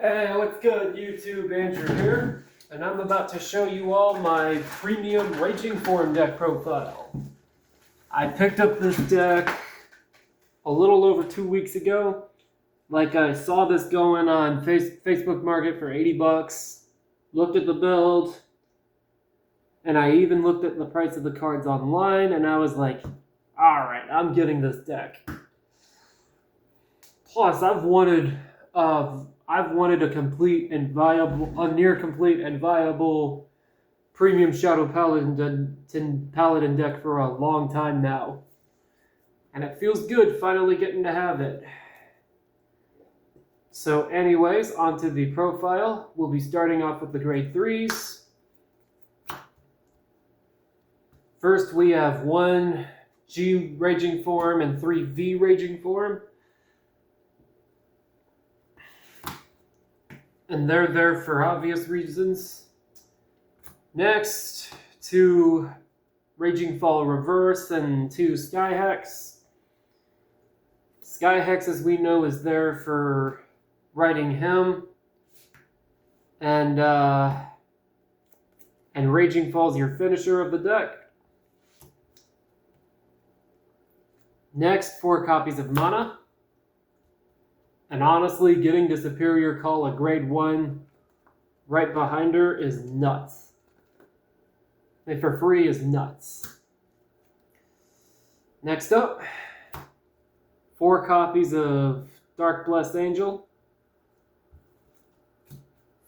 Hey, what's good, YouTube? Andrew here, and I'm about to show you all my premium Raging Form deck profile. I picked up this deck a little over 2 weeks ago. Like, I saw this going on Facebook Market for 80 bucks, looked at the build, and I even looked at the price of the cards online, and I was like, alright, I'm getting this deck. Plus, I've wanted a near complete and viable premium Shadow Paladin deck for a long time now. And it feels good finally getting to have it. So anyways, onto the profile. We'll be starting off with the grade 3s. First we have 1 G Raging Form and 3 V Raging Form. And they're there for obvious reasons. Next, 2 Raging Fall Reverse and 2 Sky Hex. Sky Hex, as we know, is there for writing him. And Raging Fall's your finisher of the deck. Next, 4 copies of Mana. And honestly, getting to Superior Call a grade 1 right behind her is nuts. And for free is nuts. Next up, 4 copies of Dark Blessed Angel.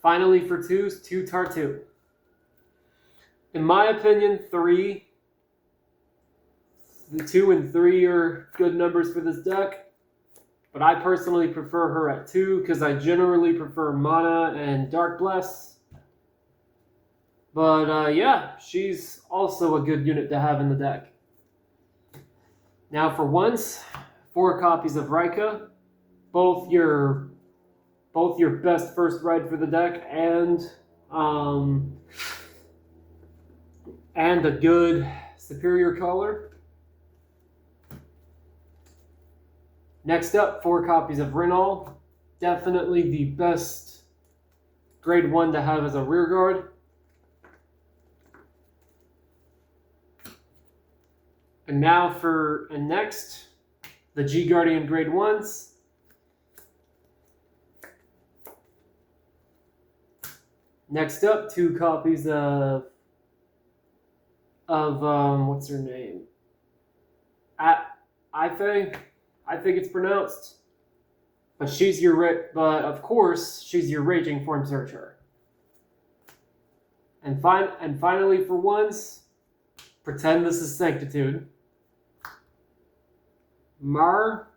Finally for 2s, 2 Tartu. In my opinion, 3. The 2 and 3 are good numbers for this deck. But I personally prefer her at 2 because I generally prefer Mana and Dark Bless. But yeah, she's also a good unit to have in the deck. Now for 1s, 4 copies of Rika. Both your best first ride for the deck and a good Superior Caller. Next up, 4 copies of Rinal. Definitely the best grade 1 to have as a rear guard. And next, the G Guardian grade 1s. Next up, 2 copies of what's her name? Ife. I think it's pronounced. But of course, she's your Raging Form Searcher. And finally for 1s, pretend this is Sanctitude. Mar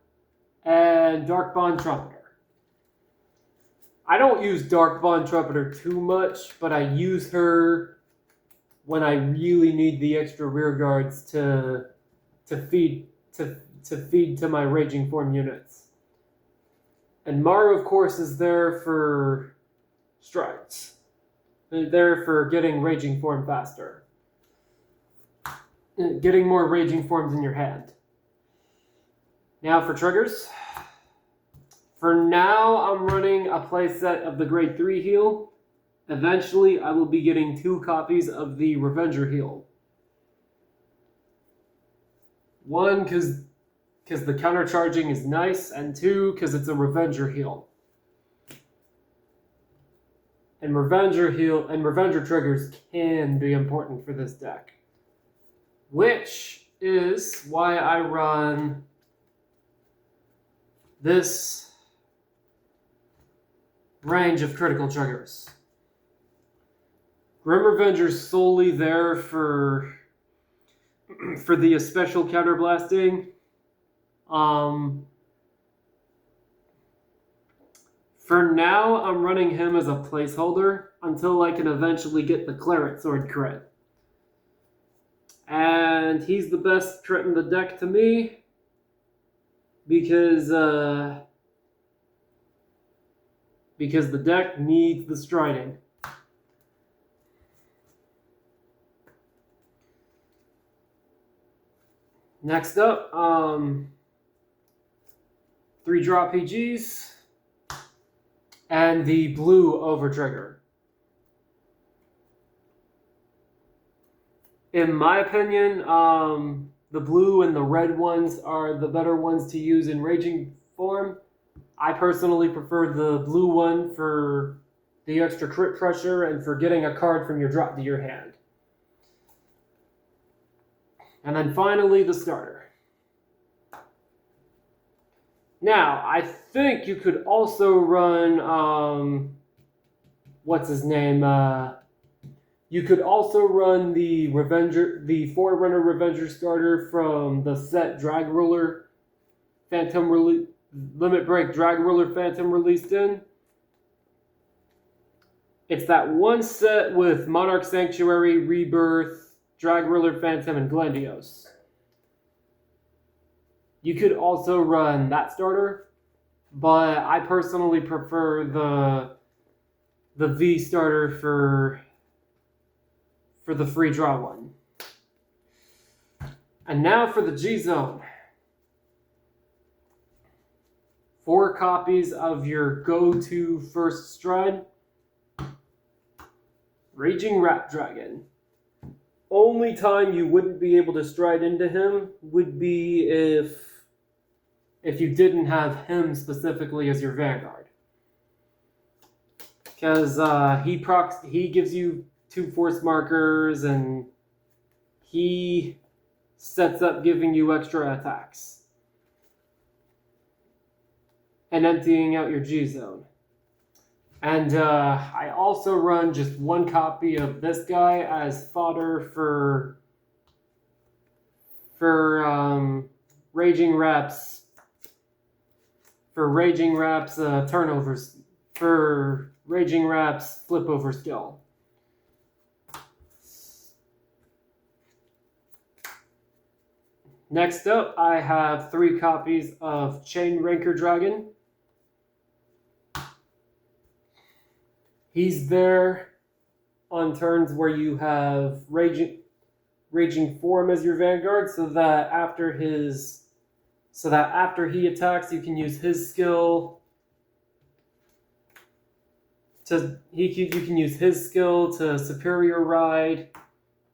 and Dark Bond Trumpeter. I don't use Dark Bond Trumpeter too much, but I use her when I really need the extra rear guards to feed to my Raging Form units. And Maru, of course, is there for strides. They're there for getting Raging Form faster. Getting more Raging Forms in your hand. Now for triggers. For now, I'm running a playset of the grade 3 heal. Eventually, I will be getting 2 copies of the Revenger heal. 1, because the countercharging is nice, and 2, because it's a Revenger heal. And Revenger triggers can be important for this deck. Which is why I run this range of critical triggers. Grim Revenger's solely there for the special counterblasting. For now, I'm running him as a placeholder until I can eventually get the Claret Sword crit. And he's the best crit in the deck to me because the deck needs the striding. Next up, 3 draw PGs. and the blue overtrigger. In my opinion, the blue and the red ones are the better ones to use in raging form. I personally prefer the blue one for the extra crit pressure and for getting a card from your drop to your hand. And then finally, the starter. Now, I think you could also run, what's his name? You could also run the Forerunner Revenger starter from the set Drag Ruler Limit Break Drag Ruler Phantom released in. It's that one set with Monarch Sanctuary, Rebirth, Drag Ruler Phantom, and Glendios. You could also run that starter, but I personally prefer the V starter for the free draw one. And now for the G Zone. 4 copies of your go-to first stride. Raging Rat Dragon. Only time you wouldn't be able to stride into him would be if you didn't have him specifically as your Vanguard. Because he gives you 2 force markers and he sets up giving you extra attacks and emptying out your G Zone. And I also run just 1 copy of this guy as fodder for Raging Rap's turnovers, for Raging Rap's flip over skill. Next up, I have 3 copies of Chain Ranker Dragon. He's there on turns where you have Raging Form as your Vanguard, so that after he attacks, you can use his skill to superior ride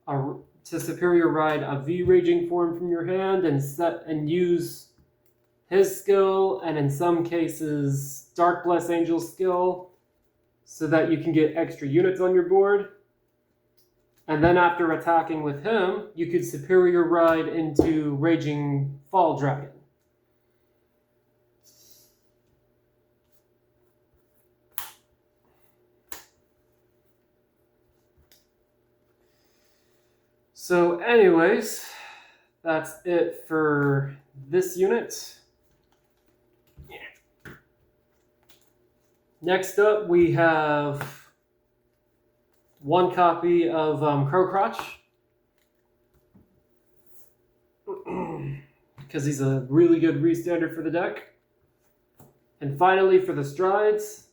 a V Raging Form from your hand and use his skill, and in some cases Dark Bless Angel's skill, so that you can get extra units on your board. And then after attacking with him, you could superior ride into Raging Fall Dragon. So anyways, that's it for this unit. Next up, we have 1 copy of Crowcrotch, because he's a really good restander for the deck. And finally, for the strides,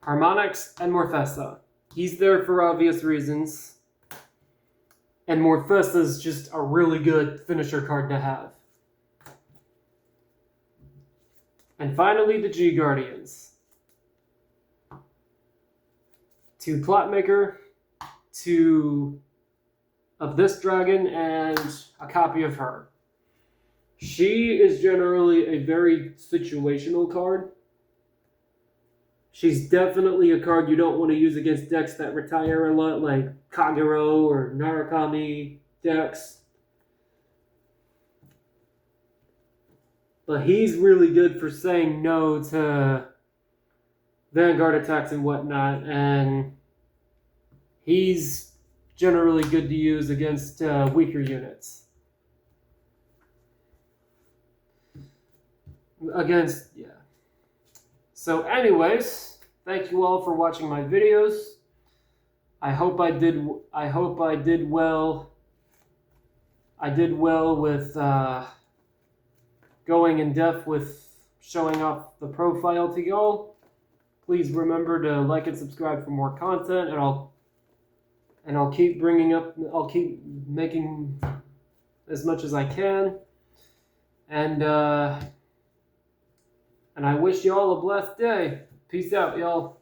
Harmonix and Morfessa. He's there for obvious reasons, and Morfessa's just a really good finisher card to have. And finally, the G Guardians. 2 Plotmaker, 2 of this dragon, and a copy of her. She is generally a very situational card. She's definitely a card you don't want to use against decks that retire a lot, like Kagero or Narukami decks. But he's really good for saying no to Vanguard attacks and whatnot, and he's generally good to use against weaker units. So anyways, thank you all for watching my videos. I hope I did well. I did well with going in depth with showing off the profile to y'all. Please remember to like and subscribe for more content, and I'll keep making as much as I can. And And I wish y'all a blessed day. Peace out, y'all.